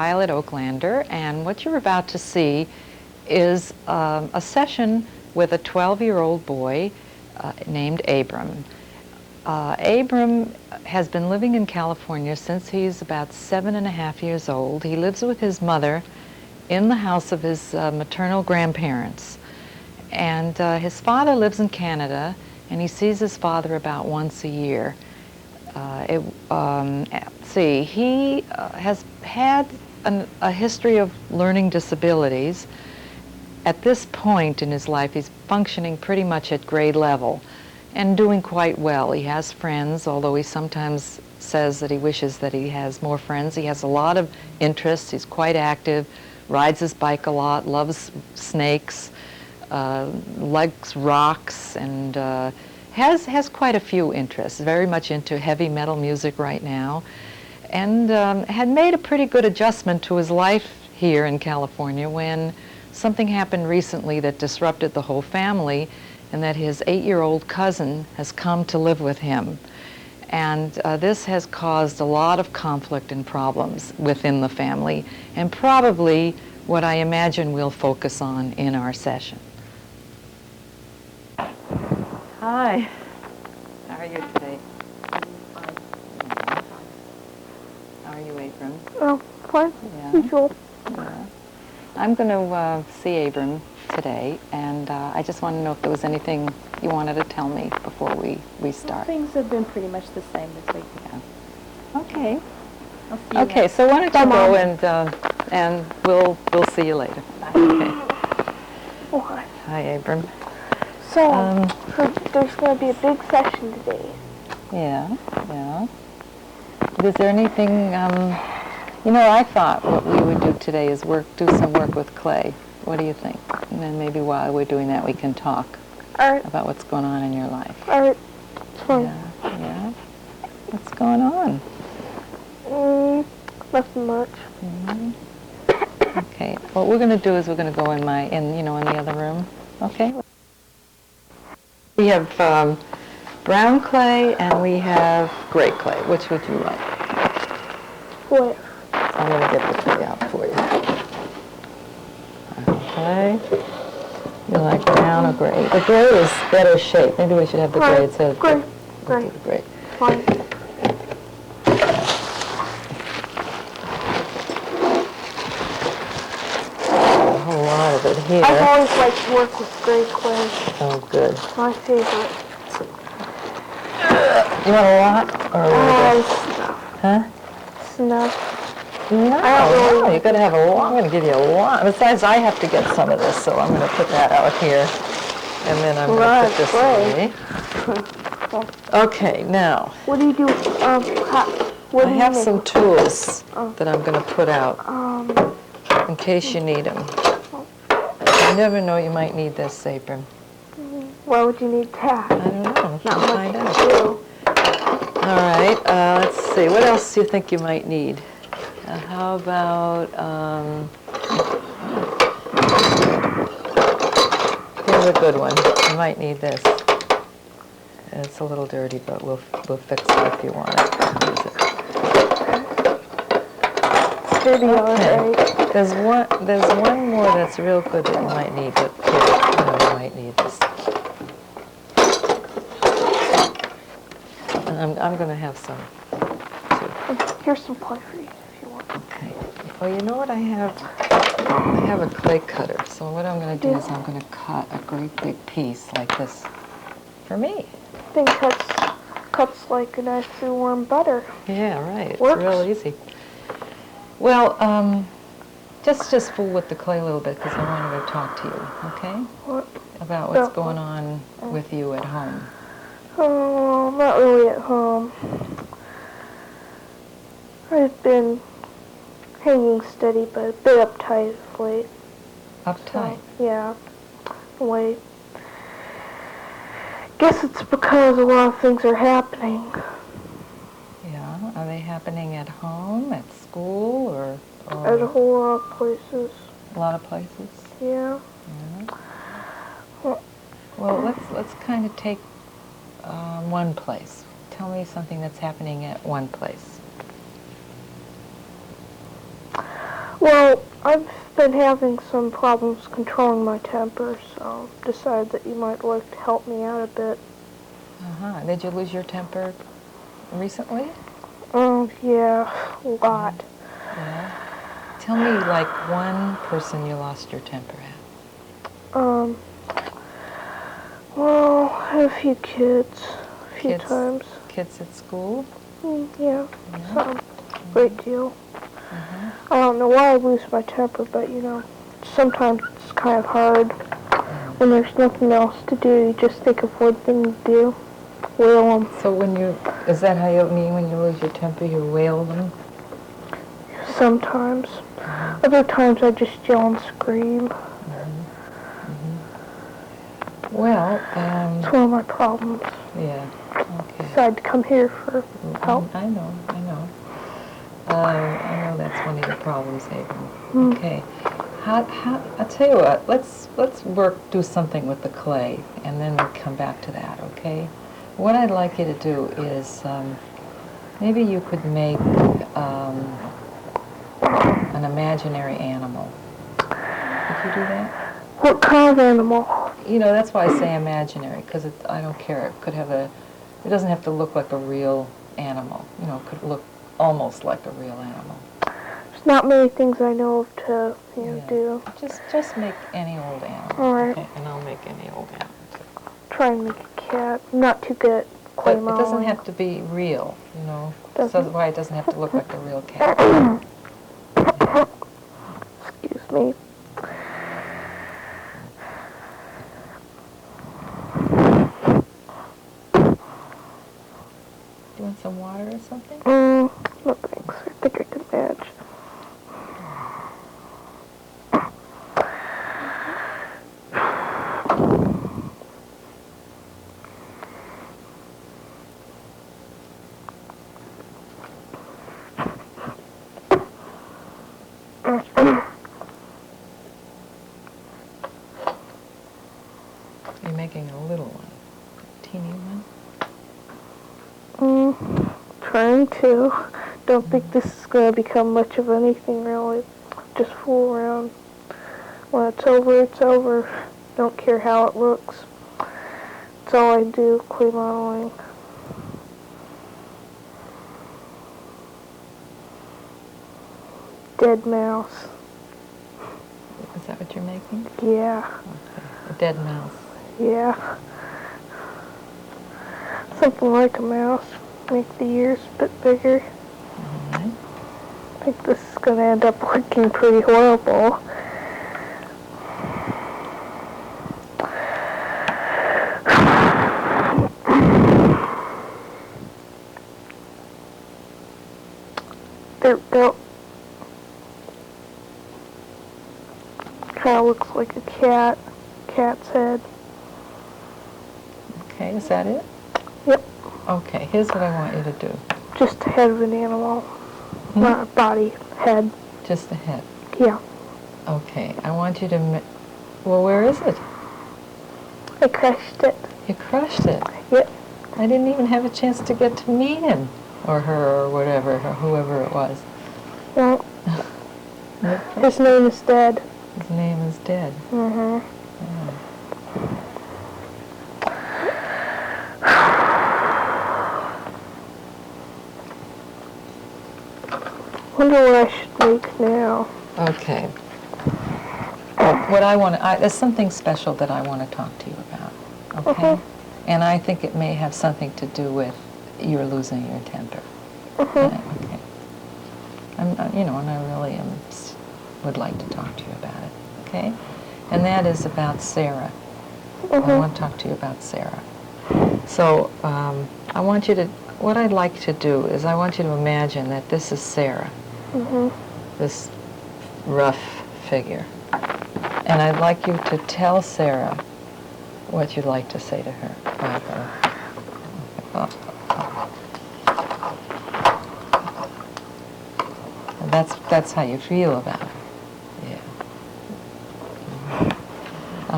Violet Oaklander, and what you're about to see is a session with a 12-year-old boy named Abram. Abram has been living in California since he's about 7.5 years old. He lives with his mother in the house of his maternal grandparents. And his father lives in Canada, and he sees his father about once a year. He has had a history of learning disabilities. At this point in his life, he's functioning pretty much at grade level and doing quite well. He has friends, although he sometimes says that he wishes that he has more friends. He has a lot of interests. He's quite active, rides his bike a lot, loves snakes, likes rocks, and has quite a few interests. Very much into heavy metal music right now, and had made a pretty good adjustment to his life here in California when something happened recently that disrupted the whole family, and that his 8-year-old cousin has come to live with him. And this has caused a lot of conflict and problems within the family, and probably what I imagine we'll focus on in our session. Hi. How are you today? Fine. Yeah. How are you, Abram? Oh, fine. Yeah. Usual. Yeah. I'm going to see Abram today, and I just want to know if there was anything you wanted to tell me before we start. Things have been pretty much the same this week. Yeah. Okay. I'll see you Okay, later. so why don't Bye, you go Mom. and we'll see you later. Bye. Okay. Oh, hi. Hi, Abram. So, there's going to be a big session today. Yeah, yeah. Is there anything, you know, I thought what we would do today is do some work with clay. What do you think? And then maybe while we're doing that, we can talk All right. about what's going on in your life. All right. Fine. Yeah, yeah. What's going on? Nothing much. Mm-hmm. Okay. What we're going to do is we're going to go in the other room. Okay. We have brown clay and we have gray clay. Which would you like? What? I'm going to get the clay out for you. Okay. You like brown or gray? The gray is better shape. Maybe we should have the gray instead of Gray. We'll do the gray. Fine. A whole lot of it here. I've always liked to work with gray clay. Oh, good. My favorite. You want a lot or a little bit? Snuff. Huh? Snuff. No, you got to have a lot. I'm going to give you a lot. Besides, I have to get some of this, so I'm going to put that out here, and then I'm going to put this away. Okay, now. What do you do? I have some tools that I'm going to put out in case you need them. You never know, you might need this, Abram. Why would you need that? I don't know. Not We'll much find to out. do. All right, let's see. What else do you think you might need? How about, here's a good one. You might need this. It's a little dirty, but we'll fix it if you want it. Dirty, all Okay. right. There's one more that's real good that you might need, but here, you might need this. And I'm going to have some, too. Here's some clay for you if you want. Okay. Well, you know what I have? I have a clay cutter. So what I'm going to do is I'm going to cut a great big piece like this for me. Thing cuts like a knife through warm butter. Yeah, right. It's Works. real easy. Well, just fool with the clay a little bit because I wanted to talk to you, okay? What? About what's going on with you at home. Oh, not really at home. I've been hanging steady, but a bit uptight of late. Uptight? So, yeah. Wait. Guess it's because a lot of things are happening. Yeah. Are they happening at home, at school, or At a whole lot of places. a lot of places? Yeah. Yeah. Well, let's kind of take one place. Tell me something that's happening at one place. Well, I've been having some problems controlling my temper, so decided that you might like to help me out a bit. Uh-huh. Did you lose your temper recently? Yeah, a lot. Yeah. Tell me, like, one person you lost your temper at. Well, I had a few kids, a few Kids? times. Kids at school? Yeah, Yeah. some great deal. Uh-huh. I don't know why I lose my temper, but sometimes it's kind of hard when there's nothing else to do. You just think of one thing to do, wail them. So is that how you mean when you lose your temper, you wail them? Sometimes. Other times I just yell and scream. Well, It's one of my problems. yeah, okay. Decided to come here for help. I know. I know that's one of your problems, Abram. Okay. I'll tell you what, let's do something with the clay, and then we'll come back to that, okay? What I'd like you to do is, maybe you could make an imaginary animal. Could you do that? What kind of animal? You know, that's why I say imaginary, because I don't care. It doesn't have to look like a real animal. You know, it could look almost like a real animal. There's not many things I know of to do. Just make any old animal. All right. Okay, and I'll make any old animal too. Try and make a cat. I'm not too good at clay But it modeling. doesn't have to be real, you know. Doesn't? So that's why it doesn't have to look like a real cat. Excuse me. Do you want some water or something? No thanks. I think I can manage. You're making a little one, a teeny one. Trying to. Don't think this is going to become much of anything, really. Just fool around. When it's over, it's over. Don't care how it looks. That's all I do, clay modeling. Dead mouse. Is that what you're making? Yeah. Okay. A dead mouse. Yeah. Something like a mouse. Make the ears a bit bigger. All right. I think this is going to end up looking pretty horrible. There we go. Kind of looks like a cat's head. Okay, is that it? Yep. Okay, here's what I want you to do. Just the head of an animal. Not a body, head. Just the head. Yeah. Okay, I want you to, well, where is it? I crushed it. You crushed it. Yep. I didn't even have a chance to get to meet him, or her, or whatever, or whoever it was. Well, his name is dead. His name is dead. Mm-hmm. Yeah. Wonder what I should make now. Okay. There's something special that I want to talk to you about, okay? And I think it may have something to do with your losing your temper. Okay. And I really would like to talk to you about it, okay? And that is about Sarah. I want to talk to you about Sarah. So what I'd like to do is I want you to imagine that this is Sarah, this rough figure. And I'd like you to tell Sarah what you'd like to say to her about her. And that's how you feel about her. Yeah.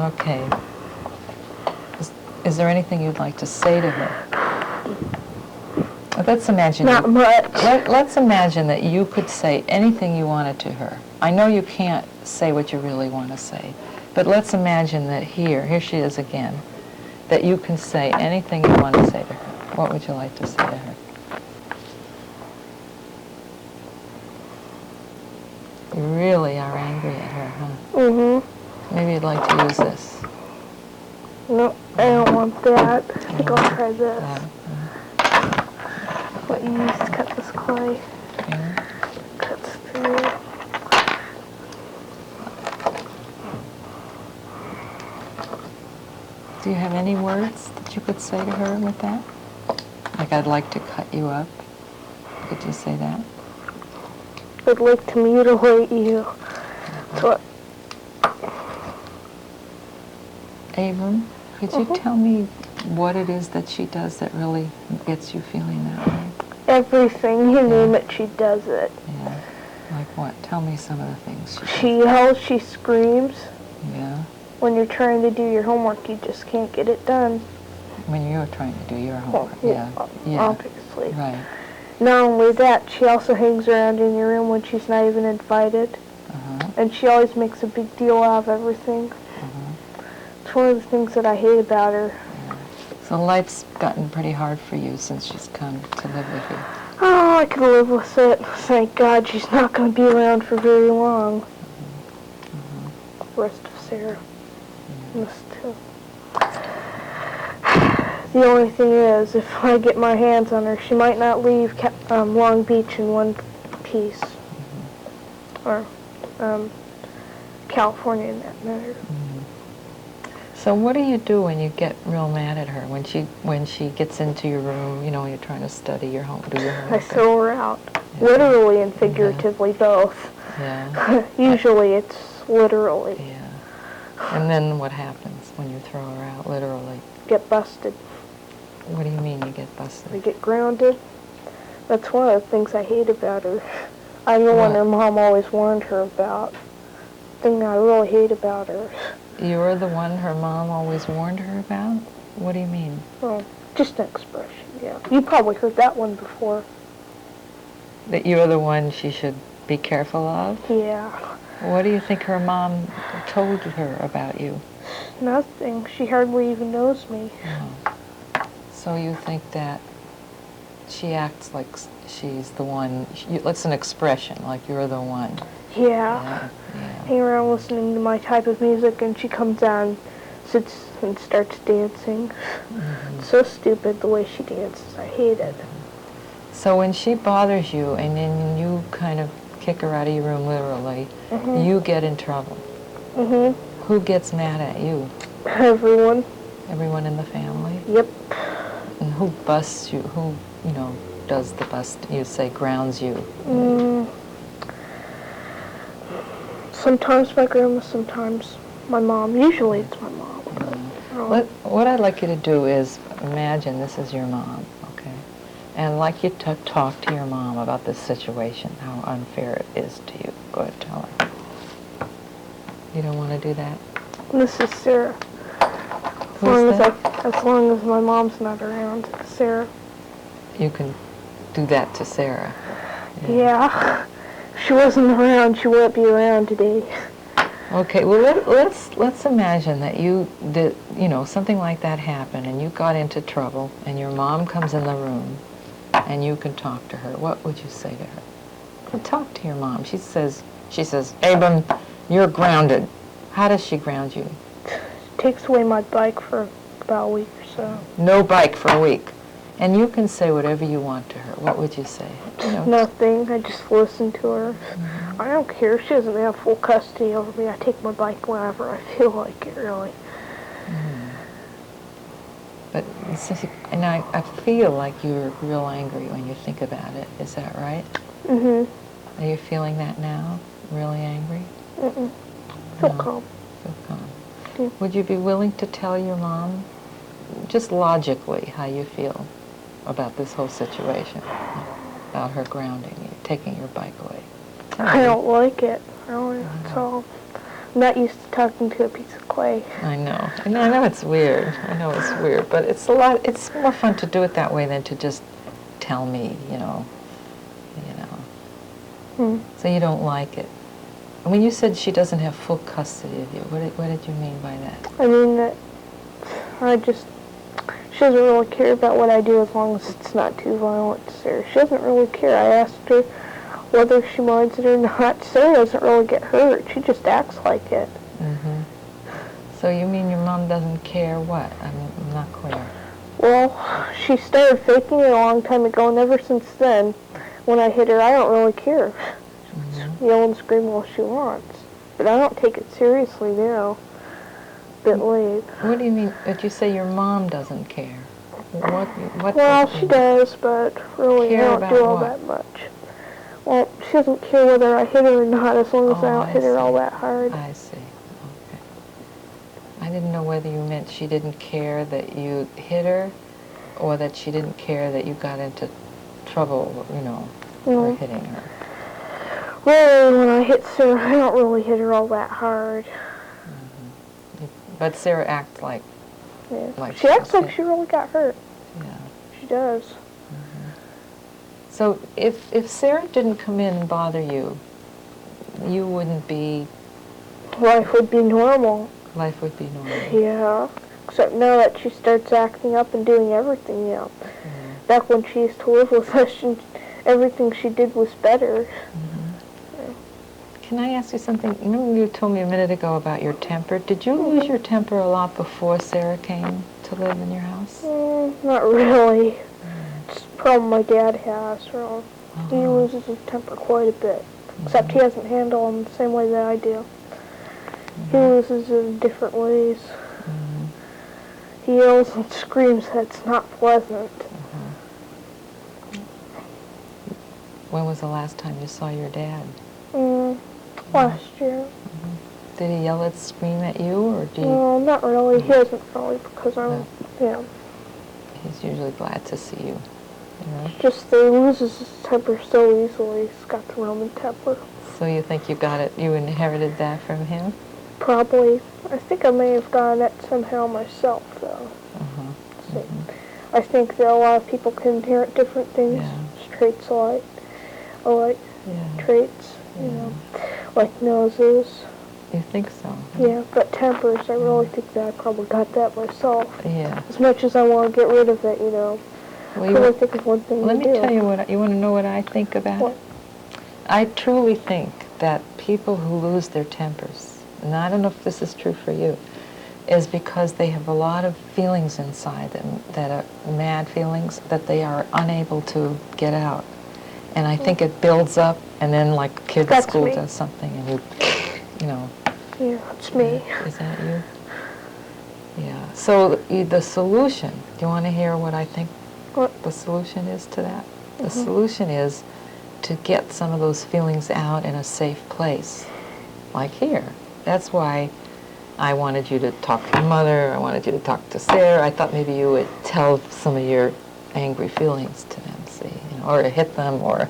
Okay. Is there anything you'd like to say to her? Let's imagine. Not much. Let's imagine that you could say anything you wanted to her. I know you can't say what you really want to say, but let's imagine that here she is again, that you can say anything you want to say to her. What would you like to say to her? You really are angry at her, huh? Mm-hmm. Maybe you'd like to use this. No, I don't want that. I think I'll try this. What you use to cut this clay. Yeah. Cuts through. Do you have any words that you could say to her with that? Like, I'd like to cut you up. Could you say that? I'd like to mutilate you. That's what. Abram, could you tell me what it is that she does that really gets you feeling that way? Everything you name it, she does it. Yeah. Like what? Tell me some of the things she does. She yells, she screams. Yeah. When you're trying to do your homework, you just can't get it done. When you're trying to do your homework. Well, Yeah. obviously. Right. Not only that, she also hangs around in your room when she's not even invited. Uh-huh. And she always makes a big deal out of everything. Uh-huh. It's one of the things that I hate about her. Yeah. So life's gotten pretty hard for you since she's come to live with you. Oh, I can live with it. Thank God she's not going to be around for very long. The rest of Sarah. And this too. The only thing is, if I get my hands on her, she might not leave Long Beach in one piece. Or California in that matter. So what do you do when you get real mad at her? When she gets into your room, you know, you're trying to study your do your homework. I throw her out. Yeah. Literally and figuratively both. Yeah. Usually it's literally. Yeah. And then what happens when you throw her out, literally? Get busted. What do you mean you get busted? I get grounded. That's one of the things I hate about her. I'm the one her mom always warned her about. The thing I really hate about her. You're the one her mom always warned her about? What do you mean? Oh, just an expression, yeah. You probably heard that one before. That you're the one she should be careful of? Yeah. What do you think her mom told her about you? Nothing. She hardly even knows me. Oh. So you think that she acts like she's the one, it's an expression, like you're the one. Yeah. Hang around listening to my type of music, and she comes down, sits, and starts dancing. It's so stupid the way she dances. I hate it. So when she bothers you, and then you kind of kick her out of your room, literally, you get in trouble. Who gets mad at you? Everyone. Everyone in the family? Yep. And who busts you? Who, you know, does the bust? You say grounds you. Sometimes my grandma, sometimes my mom. Usually it's my mom. What I'd like you to do is imagine this is your mom, okay? And I'd like you to talk to your mom about this situation, how unfair it is to you. Go ahead, tell her. You don't want to do that? This is Sarah. As long as my mom's not around, Sarah. You can do that to Sarah. Yeah. If she wasn't around, she wouldn't be around today. Okay, well, let's imagine that you did, you know, something like that happened, and you got into trouble, and your mom comes in the room, and you can talk to her. What would you say to her? Well, talk to your mom. She says, Abram, you're grounded. How does she ground you? Takes away my bike for about a week or so. No bike for a week. And you can say whatever you want to her. What would you say? You know, nothing. I just listen to her. I don't care. She doesn't have full custody over me. I take my bike whenever I feel like it, really. But, and I feel like you're real angry when you think about it. Is that right? Are you feeling that now? Really angry? Feel calm. Feel calm. Yeah. Would you be willing to tell your mom, just logically, how you feel about this whole situation, about her grounding you, taking your bike away? I don't like it. Really, that's all. I'm not used to talking to a piece of clay. I know. And I know it's weird. I know it's weird, but it's a lot. It's more fun to do it that way than to just tell me, you know. Hmm. So you don't like it. When you said she doesn't have full custody of you, what did you mean by that? I mean that she doesn't really care about what I do as long as it's not too violent to Sarah. She doesn't really care. I asked her whether she minds it or not. Sarah doesn't really get hurt. She just acts like it. Mm-hmm. So you mean your mom doesn't care what? I'm not clear. Well, she started faking it a long time ago, and ever since then, when I hit her, I don't really care. Mm-hmm. Yell and scream all she wants. But I don't take it seriously now. Bit late. What do you mean? Did you say your mom doesn't care? What Well, she does, but really I don't do all that much. Well, she doesn't care whether I hit her or not, as long as I don't hit her all that hard. I see. Okay. I didn't know whether you meant she didn't care that you hit her, or that she didn't care that you got into trouble, for hitting her. Really, when I hit Sarah, I don't really hit her all that hard. Mm-hmm. But Sarah acts like... Yeah. She acts like she really got hurt. Yeah. She does. Mm-hmm. So if Sarah didn't come in and bother you, you wouldn't be... Life would be normal. Life would be normal. Yeah. Except now that she starts acting up and doing everything, Mm-hmm. Back when she used to live with us, everything she did was better. Mm-hmm. Yeah. Can I ask you something? Remember you told me a minute ago about your temper. Did you lose your temper a lot before Sarah came to live in your house? Not really. It's a problem my dad has. He loses his temper quite a bit. Except he doesn't handle them the same way that I do. He loses it in different ways. Mm-hmm. He yells and screams that it's not pleasant. Mm-hmm. When was the last time you saw your dad? Last year. Mm-hmm. Did he yell and scream at you, or do you... No, not really. He doesn't really, because He's usually glad to see you. Just that he loses his temper so easily. He's got the Roman temper. So you think you inherited that from him? Probably. I think I may have gotten it somehow myself, though. Uh-huh. Mm-hmm. I think that a lot of people can inherit different things, traits alike traits, like noses. You think so? Yeah, but tempers, I really think that I probably got that myself. Yeah. As much as I want to get rid of it, Well, I think of one thing let to me do. tell you you want to know what I think about it? I truly think that people who lose their tempers, and I don't know if this is true for you, is because they have a lot of feelings inside them that are mad feelings that they are unable to get out. And I think it builds up, and then like a kid at school does something, and Yeah, it's me. Is that you? Yeah. So the solution, do you want to hear what I think the solution is to that? The solution is to get some of those feelings out in a safe place, like here. That's why I wanted you to talk to your mother, I wanted you to talk to Sarah. I thought maybe you would tell some of your angry feelings to them, or hit them, or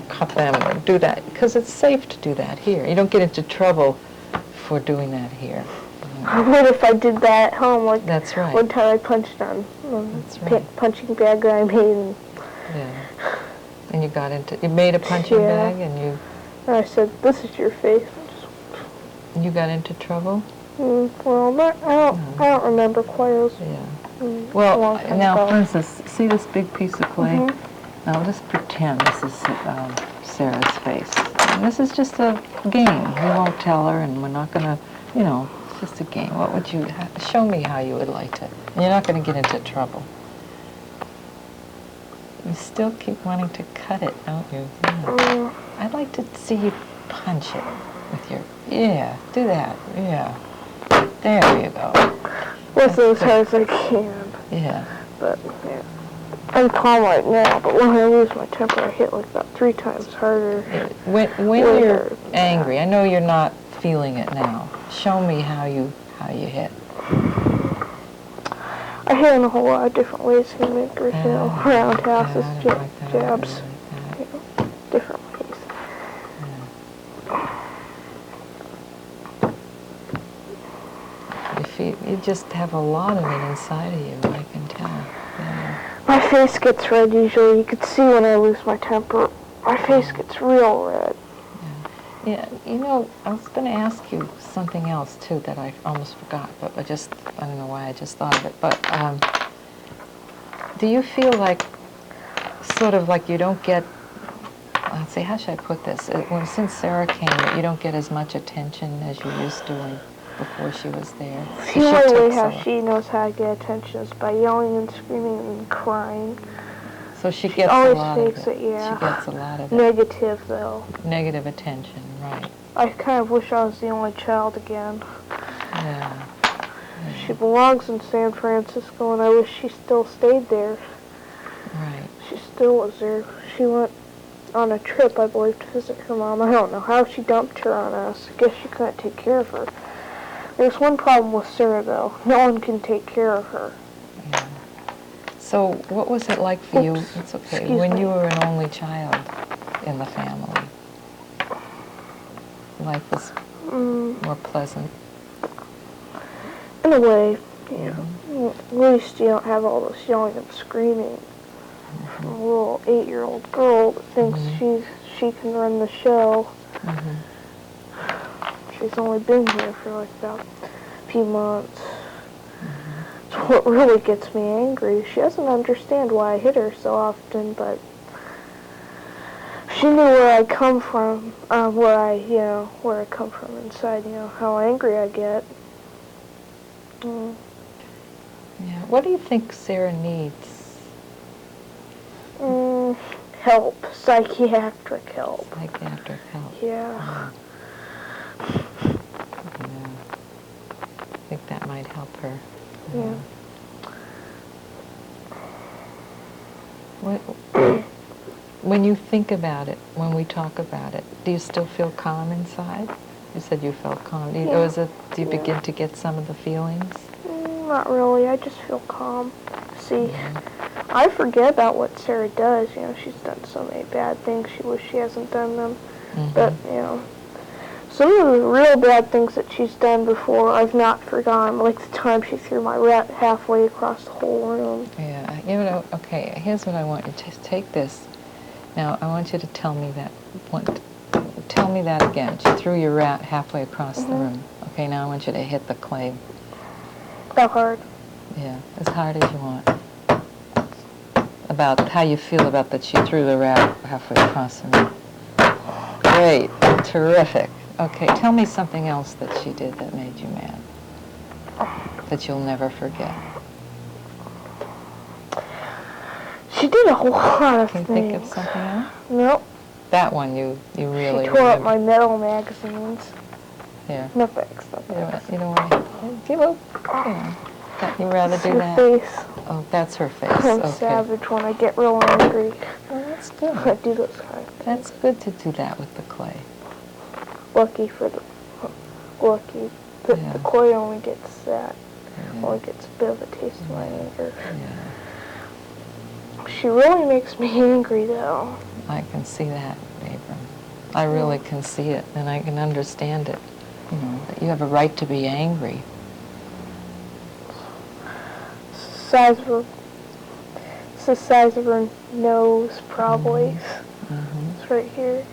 cut them, or do that, because it's safe to do that here. You don't get into trouble for doing that here. What if I did that at home? That's right. One time I punched on punching bag that I made. And you made a punching bag, and I said, "This is your face." You got into trouble? Well, I don't remember quite. Well, now, for instance, see this big piece of clay? Now, let's pretend this is Sarah's face. And this is just a game. We won't tell her, and we're not going to, it's just a game. What would you, show me how you would like to. And you're not going to get into trouble. You still keep wanting to cut it, don't you? Yeah. I'd like to see you punch it with your, do that, There you go. With as hard as I can. Yeah. But, I'm calm right now, but when I lose my temper, I hit like about 3 times harder. When you're angry, I know you're not feeling it now. Show me how you hit. I hit in a whole lot of different ways. Roundhouses, jabs, different ways. You just have a lot of it inside of you, I can tell. Yeah. My my face gets red usually. You can see when I lose my temper. My face gets real red. Yeah, you know, I was going to ask you something else, too, that I almost forgot, but I don't know why I just thought of it, but do you feel like, sort of like you don't get, let's see, how should I put this? Since Sarah came, that you don't get as much attention as you used to when before she was there? The only way how she knows how to get attention is by yelling and screaming and crying. So she gets a lot of it. Yeah. She gets a lot of it. Negative, though. Negative attention, right. I kind of wish I was the only child again. Yeah. She belongs in San Francisco, and I wish she still stayed there. Right. She still was there. She went on a trip, I believe, to visit her mom. I don't know how she dumped her on us. I guess she couldn't take care of her. There's one problem with Sarah, though. No one can take care of her. Yeah. So what was it like for you, it's okay, when you were an only child in the family? Life was more pleasant. In a way, you know. At least you don't have all this yelling and screaming from a little 8-year-old girl that thinks she can run the show. She's only been here for like about a few months. It's what really gets me angry. She doesn't understand why I hit her so often, but if she knew where I come from, where I come from inside, how angry I get. Yeah. What do you think Sarah needs? Help. Psychiatric help. Psychiatric help. Yeah. Yeah. I think that might help her. Yeah. When you think about it, when we talk about it, do you still feel calm inside? You said you felt calm. Do you begin to get some of the feelings? Not really. I just feel calm. See, I forget about what Sarah does. She's done so many bad things. She wishes she hasn't done them. But, some of the real bad things that she's done before, I've not forgotten. Like the time she threw my rat halfway across the whole room. Yeah. Okay, here's what I want you to take this. Now, I want you to tell me that. Tell me that again. She threw your rat halfway across the room. Okay, now I want you to hit the clay. How hard? Yeah, as hard as you want. About how you feel about that she threw the rat halfway across the room. Great. Terrific. Okay, tell me something else that she did that made you mad. That you'll never forget. She did a whole lot of things. Can you think of something else? Nope. That one you really She tore up my metal magazines. Yeah. No thanks. No thanks. You know what? Give up. You'd rather do that? Her face. Oh, that's her face. I'm Okay. savage when I get real angry. Oh, that's good. I do those kind of things. That's good to do that with the clay. Lucky. The clay only gets that. Only gets a bit of a taste of my anger. Yeah. She really makes me angry, though. I can see that, Abram. I really can see it, and I can understand it. That you have a right to be angry. It's the size of her nose, probably. It's right here.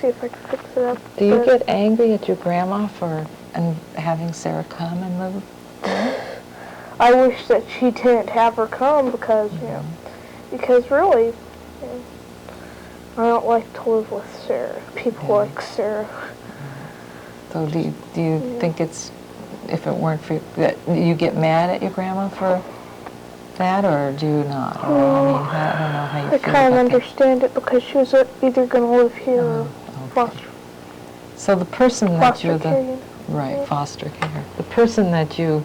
See if I can fix it up. Do you get angry at your grandma for having Sarah come and live there? I wish that she didn't have her come because, because really, I don't like to live with Sarah. People like Sarah. So do you think it's, if it weren't for you, that you get mad at your grandma for that, or do you not? Or, I don't know how you feel about that. I kind of understand it because she was either going to live here or foster. So the person that you're care, foster care. The person that you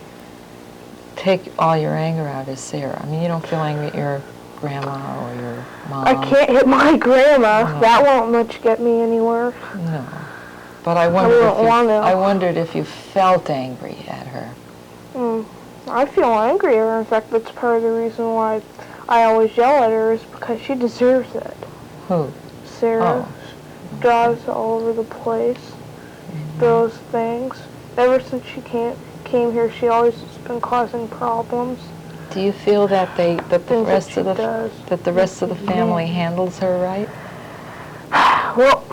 take all your anger out is Sarah. You don't feel angry at your grandma or your mom. I can't hit my grandma. No. That won't much get me anywhere. No. But I wondered if you felt angry at her. I feel angry at her. In fact, that's part of the reason why I always yell at her is because she deserves it. Who? Sarah. Drives all over the place. Those things. Ever since she came here, she always has been causing problems. Do you feel that the Things rest that of she does. the rest of the family handles her right? Well,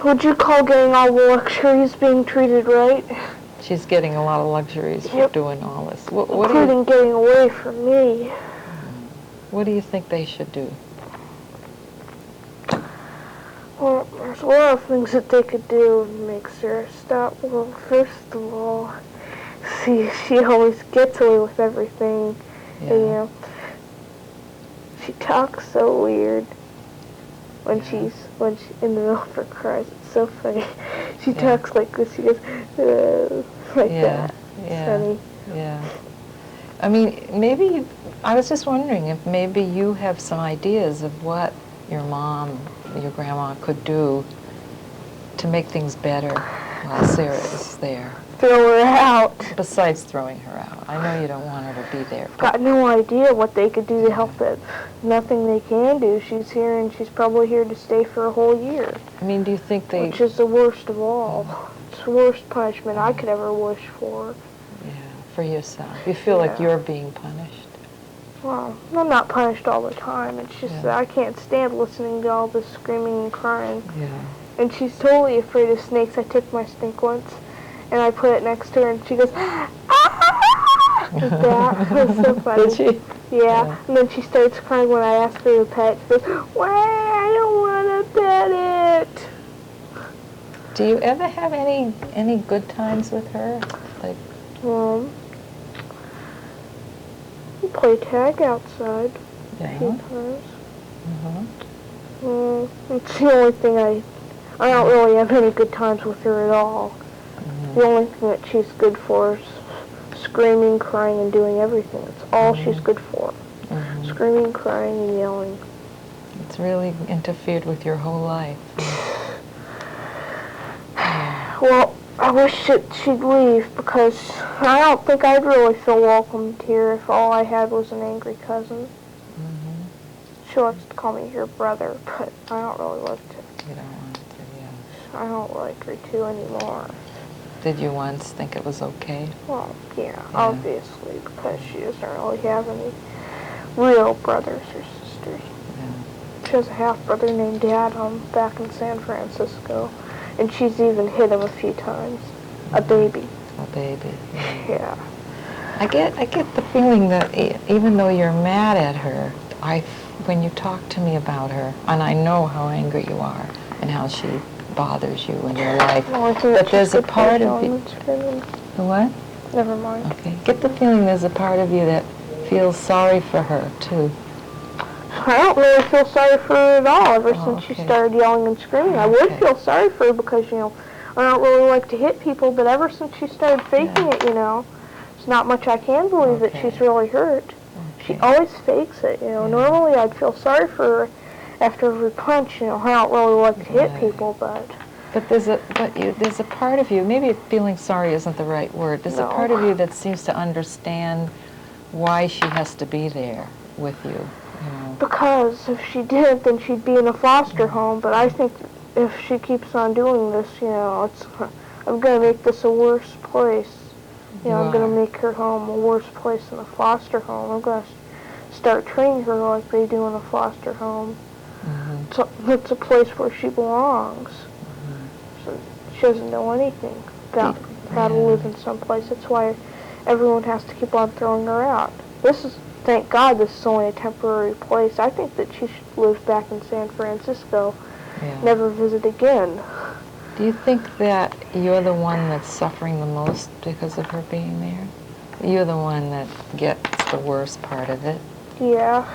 would you call getting all the luxuries being treated right? She's getting a lot of luxuries for doing all this. Including getting away from me. What do you think they should do? Well, there's a lot of things that they could do to make Sarah stop. Well, first of all, see, she always gets away with everything. Yeah. And, you know, she talks so weird when she's in the middle of her cries. It's so funny. She talks like this. She goes like that. Yeah. Funny. Yeah. I mean, maybe I was just wondering if maybe you have some ideas of what your mom, your grandma could do to make things better while Sarah is there. Throw her out. Besides throwing her out. I know you don't want her to be there. Got no idea what they could do to help it. Nothing they can do. She's here, and she's probably here to stay for a whole year. I mean, do you think they... Which is the worst of all. It's the worst punishment I could ever wish for. Yeah, for yourself. You feel like you're being punished. Well, I'm not punished all the time. It's just that I can't stand listening to all this screaming and crying. Yeah. And she's totally afraid of snakes. I took my snake once, and I put it next to her, and she goes, ah! Like that. It was so funny. Did she? Yeah. And then she starts crying when I ask her to pet. She goes, why? I don't want to pet it. Do you ever have any good times with her? Like, we play tag outside a few yeah. times. Mm-hmm. It's the only thing I don't really have any good times with her at all. Mm-hmm. The only thing that she's good for is screaming, crying, and doing everything. That's all she's good for. Mm-hmm. Screaming, crying, and yelling. It's really interfered with your whole life. Well, I wish that she'd leave because I don't think I'd really feel welcomed here if all I had was an angry cousin. Mm-hmm. She likes to call me her brother, but I don't really like to. You don't want to, yeah. I don't like her to anymore. Did you once think it was okay? Well, yeah, obviously, because she doesn't really have any real brothers or sisters. Yeah. She has a half-brother named Adam back in San Francisco, and she's even hit him a few times. A baby. A baby. Yeah. I get the feeling that even though you're mad at her, when you talk to me about her, and I know how angry you are and how she bothers you in your life, but there's a part of you... The what? Never mind. Okay. Get the feeling there's a part of you that feels sorry for her, too. I don't really feel sorry for her at all ever since she started yelling and screaming. I would feel sorry for her because, you know, I don't really like to hit people, but ever since she started faking it, you know, it's not much I can believe that she's really hurt. She always fakes it, you know. Normally I'd feel sorry for her after every punch, you know. I don't really like to hit people, but... But there's a part of you, maybe feeling sorry isn't the right word, there's a part of you that seems to understand why she has to be there with you. You know. Because if she didn't, then she'd be in a foster home, but I think if she keeps on doing this, you know, I'm going to make this a worse place. You know, I'm going to make her home a worse place than a foster home. I'm going to start training her like they do in a foster home. Mm-hmm. So it's a place where she belongs. So she doesn't know anything about how to live in some place. That's why everyone has to keep on throwing her out. Thank God this is only a temporary place. I think that she should live back in San Francisco, never visit again. Do you think that you're the one that's suffering the most because of her being there? You're the one that gets the worst part of it? Yeah.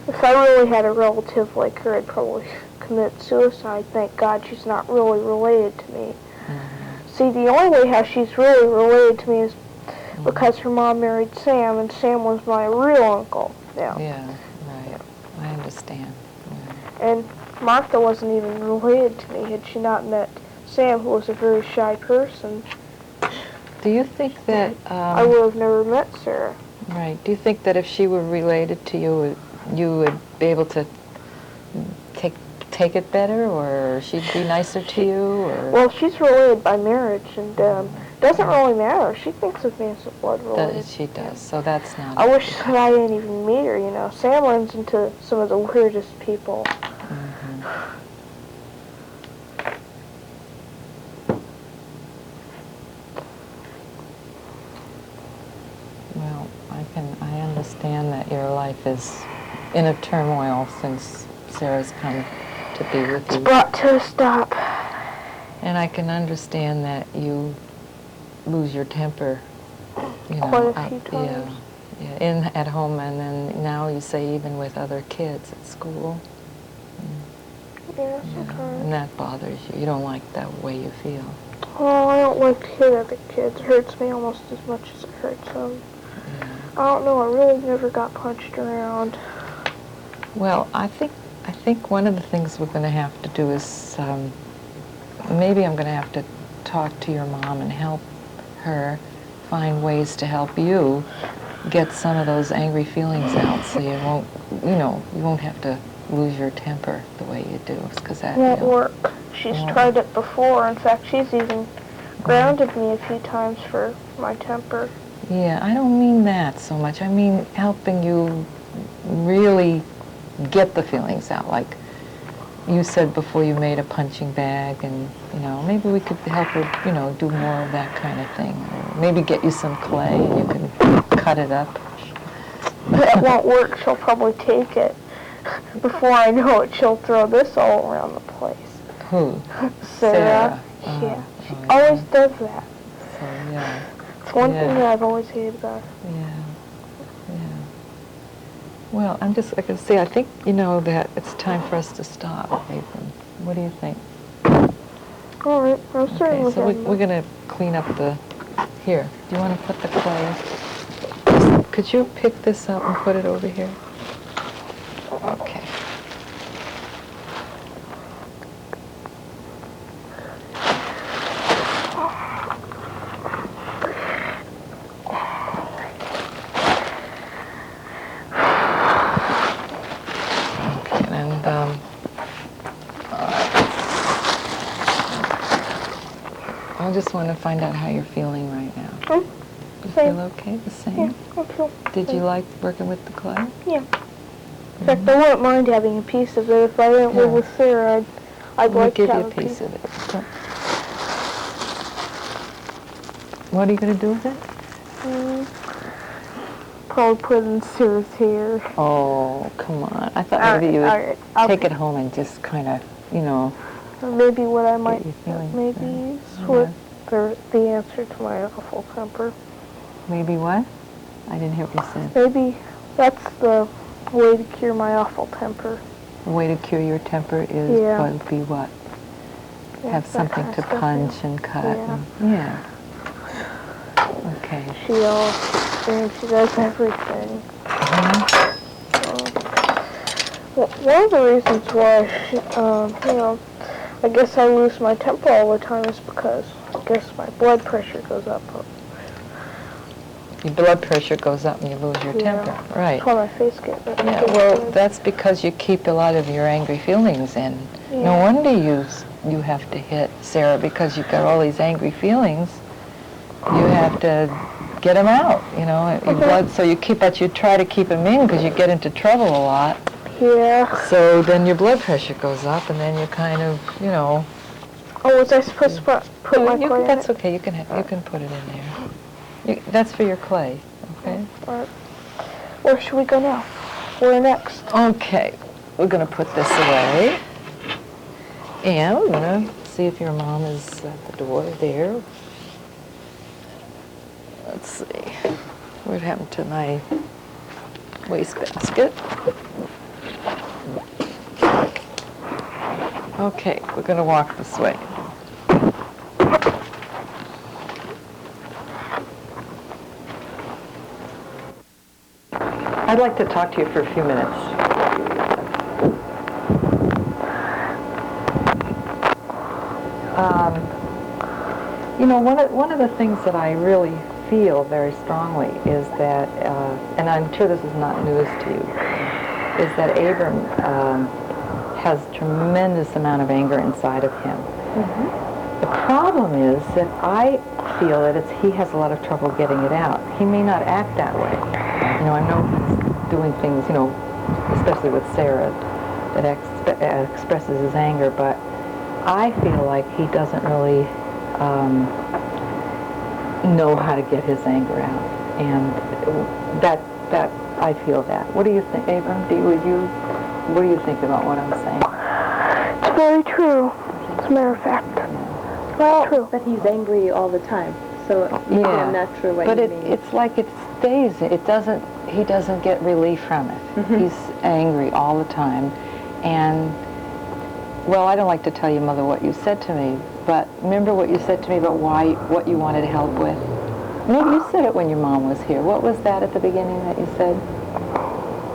If I really had a relative like her, I'd probably commit suicide. Thank God she's not really related to me. Mm-hmm. See, the only way how she's really related to me is because her mom married Sam, and Sam was my real uncle. Yeah, right. I understand. Yeah. And Martha wasn't even related to me had she not met Sam, who was a very shy person. Do you think that... I would have never met Sarah. Right. Do you think that if she were related to you, you would be able to take it better, or she'd be nicer to you? Or? Well, she's related by marriage, and Doesn't really matter. She thinks of me as a blood related. She does, so that's not... I wish that I didn't even meet her, you know. Sam runs into some of the weirdest people. Mm-hmm. Well, I understand that your life is in a turmoil since Sarah's come to be with you. It's brought to a stop. And I can understand that you lose your temper, you know. Quite a few times. Yeah, at home, and then now you say even with other kids at school. Yeah, sometimes. And that bothers you. You don't like that way you feel. Oh, I don't like to hit other kids. It hurts me almost as much as it hurts them. Yeah. I don't know. I really never got punched around. Well, I think one of the things we're going to have to do is maybe I'm going to have to talk to your mom and help her find ways to help you get some of those angry feelings out, so you won't, you won't have to lose your temper the way you do. Because that won't work. She's tried it before. In fact, she's even grounded me a few times for my temper. Yeah, I don't mean that so much. I mean helping you really get the feelings out. Like you said before, you made a punching bag, and maybe we could help her, do more of that kind of thing. Or maybe get you some clay and you can cut it up. That won't work. She'll probably take it. Before I know it, she'll throw this all around the place. Who? Sarah. Yeah. She always does that. So, yeah. It's one thing that I've always hated about her. Yeah. Well, I'm just, like I say, I think, that it's time for us to stop, Abram. What do you think? All right. I'm starting with so we're going to clean up here. Do you want to put the clay? Could you pick this up and put it over here? Okay. I just want to find out how you're feeling right now. You feel okay? The same? Yeah, I feel Did you like working with the clay? Yeah. In fact, I wouldn't mind having a piece of it. If I didn't live with Sarah, I'd like to have a piece of it. What are you going to do with it? Probably put it in Sarah's hair. Oh, come on. I thought maybe you would take it home and just kind of, Or maybe what I might maybe use with the answer to my awful temper. Maybe what? I didn't hear what you said. Maybe that's the way to cure my awful temper. The way to cure your temper would be what? Have something to punch and cut. Yeah. Okay. She does everything. One of the reasons why, I guess I lose my temper all the time is because I guess my blood pressure goes up. Your blood pressure goes up and you lose your temper, right? That's why my face gets red. Yeah, well, that's because you keep a lot of your angry feelings in. Yeah. No wonder you have to hit Sarah, because you've got all these angry feelings. You have to get them out, your blood. So you try to keep them in because you get into trouble a lot. Yeah. So then your blood pressure goes up, and then you kind of, Oh, was I supposed to put my clay in That's it? okay. You can put it in there. That's for your clay, okay? All right. Where should we go now? Where next? Okay. We're going to put this away. And we're going to see if your mom is at the door there. Let's see. What happened to my wastebasket? Okay, we're going to walk this way. I'd like to talk to you for a few minutes. One of the things that I really feel very strongly is that, and I'm sure this is not news to you, is that Abram has tremendous amount of anger inside of him. Mm-hmm. The problem is that I feel that he has a lot of trouble getting it out. He may not act that way. You know, I know he's doing things, you know, especially with Sarah, that expresses his anger, but I feel like he doesn't really know how to get his anger out, and that I feel that. What do you think, Abram? What do you think about what I'm saying? It's very true. As a matter of fact. Well, True. but he's angry all the time, so I'm not sure what you mean. But it's like it stays. He doesn't get relief from it. He's angry all the time, and well, I don't like to tell you, Mother, what you said to me, but remember what you said to me about what you wanted help with? Maybe you said it when your mom was here. What was that at the beginning that you said?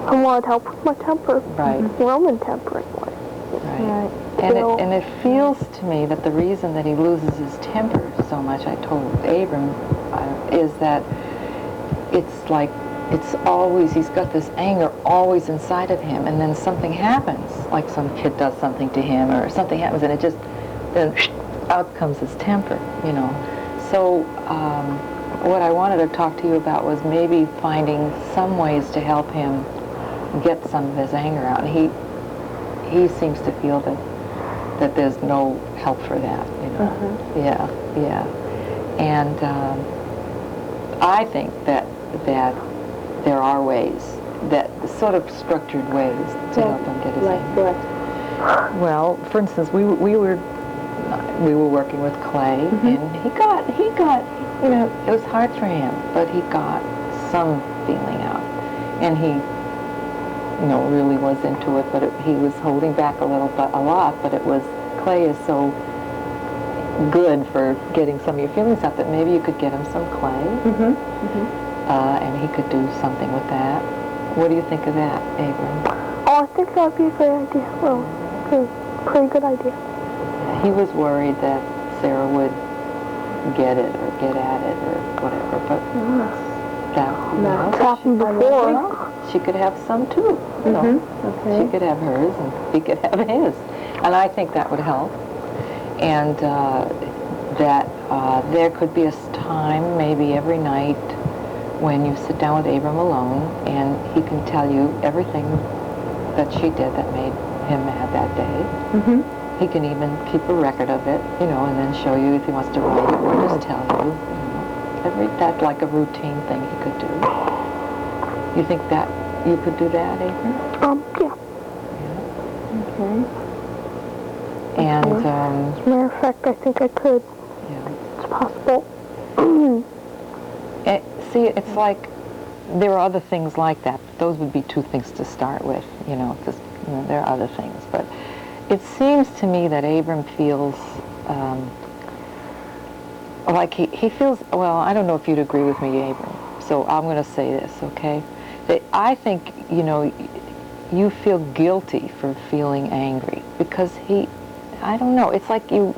I wanted help with my temper. Right. Roman temper. Right. And it feels to me that the reason that he loses his temper so much, I told Abram, is that it's like he's got this anger always inside of him, and then something happens, like some kid does something to him, or something happens, and then out comes his temper, you know. So what I wanted to talk to you about was maybe finding some ways to help him get some of his anger out. And he seems to feel that there's no help for that, you know. Yeah. And I think that there are ways, that sort of structured ways to help him get his anger. Like what? Well, for instance, we were working with Clay, and he got, you know, it was hard for him, but he got some feeling out, and he, you know, really was into it, but he was holding back a lot, but it was, Clay is so good for getting some of your feelings out that maybe you could get him some clay, and he could do something with that. What do you think of that, Abram? Oh, I think that would be a great idea. Well, pretty good idea. He was worried that Sarah would get it or get at it or whatever, but It's happened before. She could have some too. You know. Okay. She could have hers and he could have his. And I think that would help. And that there could be a time, maybe every night, when you sit down with Abram alone and he can tell you everything that she did that made him mad that day. He can even keep a record of it, you know, and then show you if he wants to write it or just tell you. That's like a routine thing he could do. You think that you could do that, Abram? Yeah. Okay. And, As a matter of fact, I think I could. yeah. It's possible. See, it's like there are other things like that. Those would be two things to start with, you know, because there are other things. But it seems to me that Abram feels like he feels, well, I don't know if you'd agree with me, Abram, so I'm going to say this, okay? That I think, you know, you feel guilty for feeling angry because I don't know, it's like you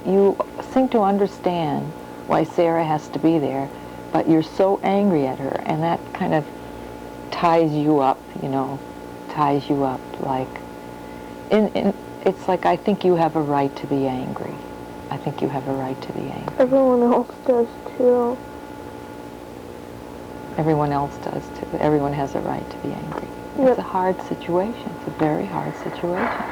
seem to understand why Sarah has to be there, but you're so angry at her, and that kind of ties you up, you know, like, it's like I think you have a right to be angry. I think you have a right to be angry. Everyone else does too. Everyone else does too. Everyone has a right to be angry. Yep. It's a hard situation. It's a very hard situation.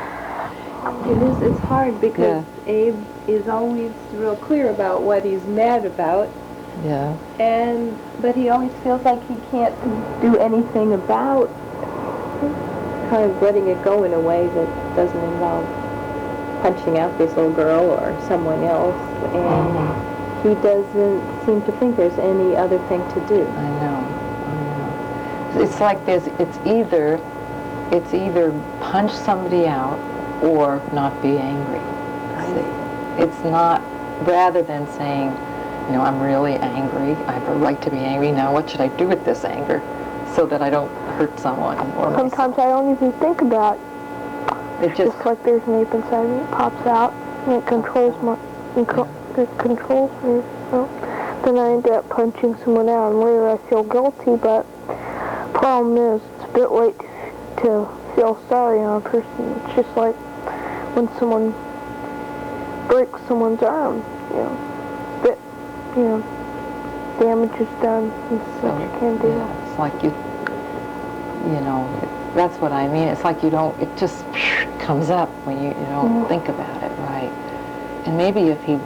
It is. It's hard because Abe is always real clear about what he's mad about, Yeah. but he always feels like he can't do anything about kind of letting it go in a way that doesn't involve punching out this little girl or someone else, and he doesn't seem to think there's any other thing to do. I know. It's like it's either punch somebody out or not be angry. See? It's not, rather than saying, you know, I'm really angry, I have a right to be angry, now what should I do with this anger so that I don't hurt someone or myself? Sometimes I don't even think about it. It just Like there's an ape inside me, it pops out, and it controls it controls me. So then I end up punching someone out, and later I feel guilty, but problem is, it's a bit late to feel sorry on a person. It's just like when someone breaks someone's arm, you know. But, you know, damage is done, and such you can do. Yeah, it's like you know, that's what I mean. It's like you don't, it just comes up when you don't think about it, right? And maybe if he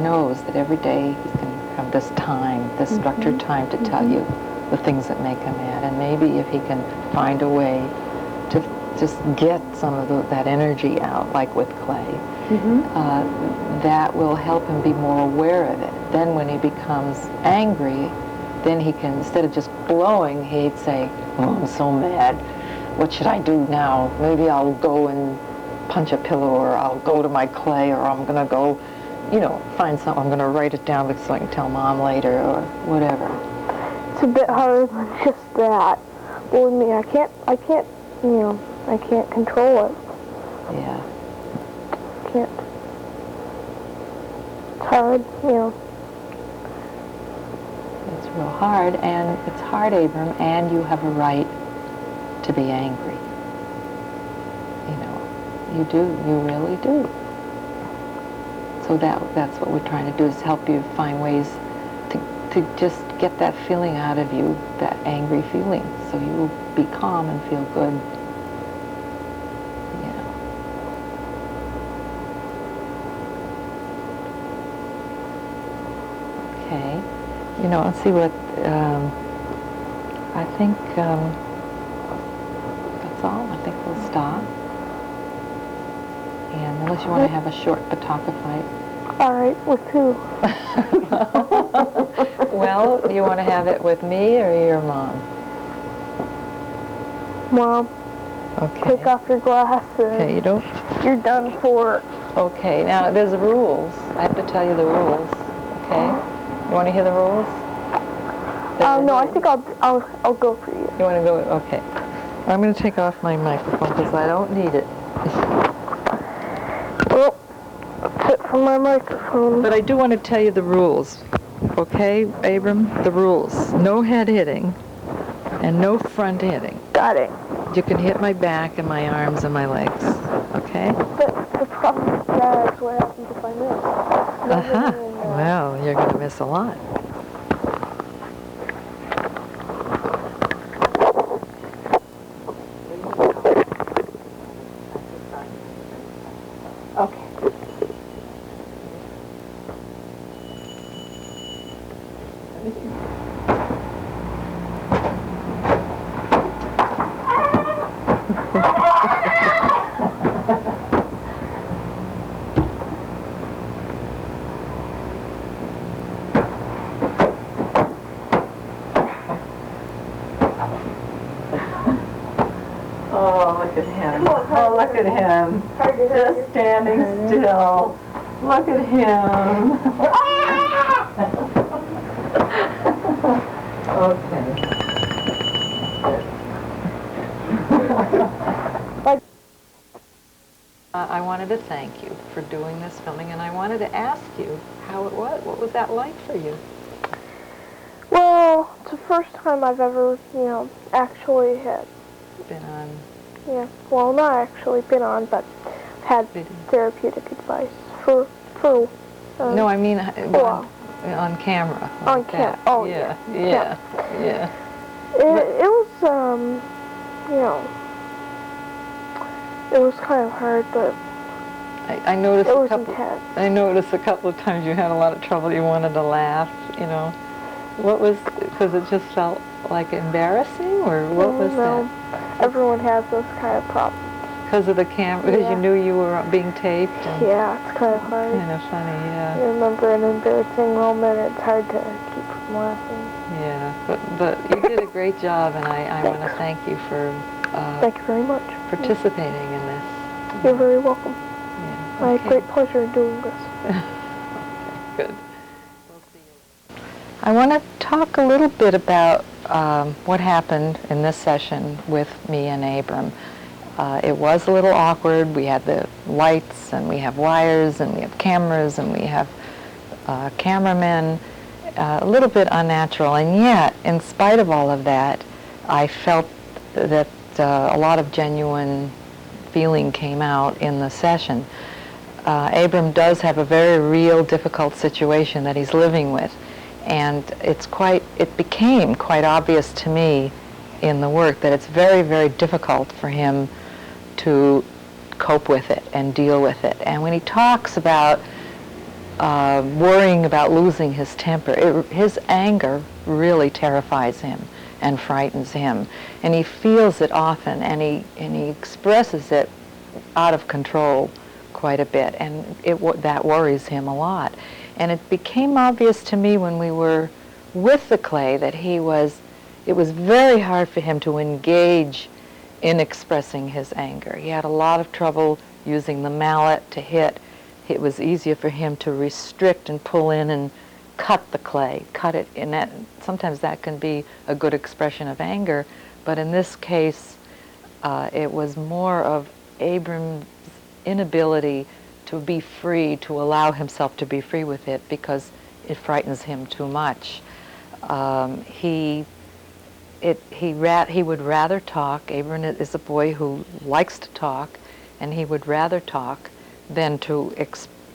knows that every day he's going to have this time, this structured time to tell you the things that make him mad, and maybe if he can find a way to just get some of that energy out, like with clay, that will help him be more aware of it. Then when he becomes angry, then he can, instead of just blowing, he'd say, "Oh, I'm so mad. What should I do now? Maybe I'll go and punch a pillow, or I'll go to my clay, or I'm going to go, find something. I'm going to write it down so I can tell Mom later," or whatever. It's a bit harder than just that. Believe me, I can't, I can't control it. Yeah. Can't. It's hard, It's real hard, and it's hard, Abram, and you have a right to be angry. You do, you really do. So that's what we're trying to do, is help you find ways to just get that feeling out of you, that angry feeling, so you will be calm and feel good. Okay. Let's see what, I think that's all. I think we'll stop. And unless you want to have a short Bataka fight. All right, with who? Well, do you want to have it with me or your mom? Mom. Okay. Take off your glasses. Okay, you don't? You're done for. Okay, now there's rules. I have to tell you the rules. Okay? You want to hear the rules? No, I think I'll go for you. You want to go? Okay. I'm going to take off my microphone because I don't need it. Well, that's it for my microphone. But I do want to tell you the rules. Okay, Abram? The rules. No head hitting and no front hitting. Got it. You can hit my back and my arms and my legs. Okay? But the problem with that is what happens if I miss. Well, you're going to miss a lot. Okay. Oh, look at him. Oh, look at him. Just standing still. Look at him. Okay. I wanted to thank you for doing this filming, and I wanted to ask you how it was. What was that like for you? Well, it's the first time I've ever, actually had. Been on. Yeah. Well, not actually been on, but had therapeutic advice for. No, I mean well, on camera. On like camera. that. Oh, yeah. It was, it was kind of hard, but I noticed it a was couple. intense. I noticed a couple of times you had a lot of trouble. You wanted to laugh. What was? Because it just felt like embarrassing, or what was that? Everyone has those kind of problems. Because of the camera, because you knew you were being taped. And yeah, it's kind of hard. Kind of funny, yeah. You remember an embarrassing moment, it's hard to keep from laughing. Yeah, but you did a great job, and I want to thank you for thank you very much. Participating in this. You're very welcome. Yeah. I had great pleasure in doing this. Okay, good. We'll see you. I want to talk a little bit about what happened in this session with me and Abram. It was a little awkward. We had the lights, and we have wires, and we have cameras, and we have cameramen. A little bit unnatural, and yet, in spite of all of that, I felt that a lot of genuine feeling came out in the session. Abram does have a very real, difficult situation that he's living with, And it became quite obvious to me in the work that it's very, very difficult for him to cope with it and deal with it. And when he talks about worrying about losing his temper, his anger really terrifies him and frightens him. And he feels it often, and he expresses it out of control quite a bit, and that worries him a lot. And it became obvious to me when we were with the clay that it was very hard for him to engage in expressing his anger. He had a lot of trouble using the mallet to hit. It was easier for him to restrict and pull in and cut the clay, cut it, and sometimes that can be a good expression of anger, but in this case it was more of Abram's inability to be free, to allow himself to be free with it because it frightens him too much. He would rather talk. Abram is a boy who likes to talk, and he would rather talk than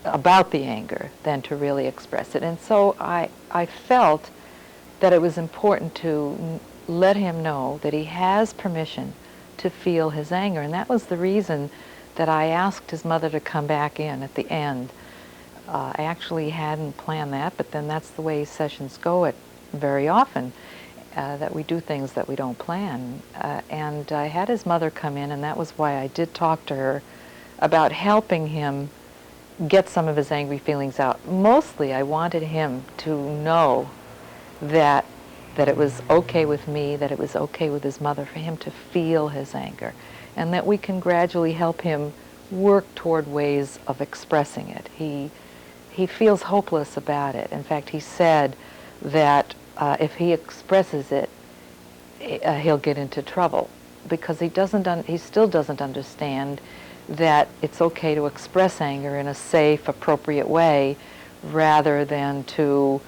about the anger than to really express it. And so I felt that it was important to let him know that he has permission to feel his anger. And that was the reason that I asked his mother to come back in at the end. I actually hadn't planned that, but then that's the way sessions go very often, that we do things that we don't plan. And I had his mother come in, and that was why I did talk to her about helping him get some of his angry feelings out. Mostly I wanted him to know that it was okay with me, that it was okay with his mother for him to feel his anger, and that we can gradually help him work toward ways of expressing it. He feels hopeless about it. In fact, he said that if he expresses it, he'll get into trouble because he still doesn't understand that it's okay to express anger in a safe, appropriate way rather than to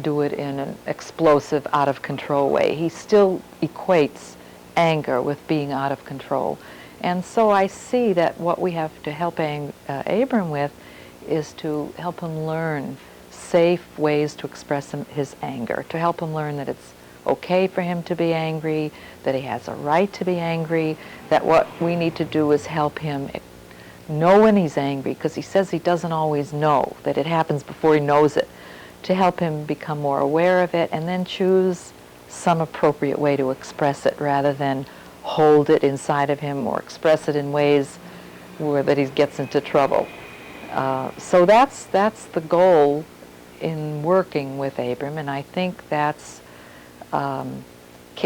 do it in an explosive, out-of-control way. He still equates anger with being out of control. And so I see that what we have to help Abram with is to help him learn safe ways to express his anger, to help him learn that it's okay for him to be angry, that he has a right to be angry, that what we need to do is help him know when he's angry, because he says he doesn't always know, that it happens before he knows it, to help him become more aware of it and then choose some appropriate way to express it rather than hold it inside of him or express it in ways that he gets into trouble. So that's the goal in working with Abram, and I think it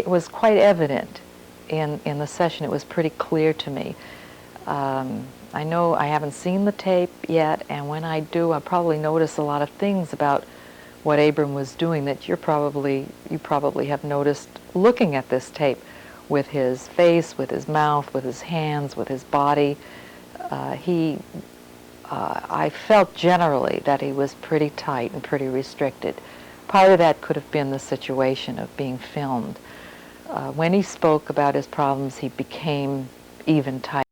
was quite evident in the session. It was pretty clear to me. I know I haven't seen the tape yet, and when I do, I'll probably notice a lot of things about what Abram was doing that you probably have noticed looking at this tape, with his face, with his mouth, with his hands, with his body. I felt generally that he was pretty tight and pretty restricted. Part of that could have been the situation of being filmed. When he spoke about his problems, he became even tighter.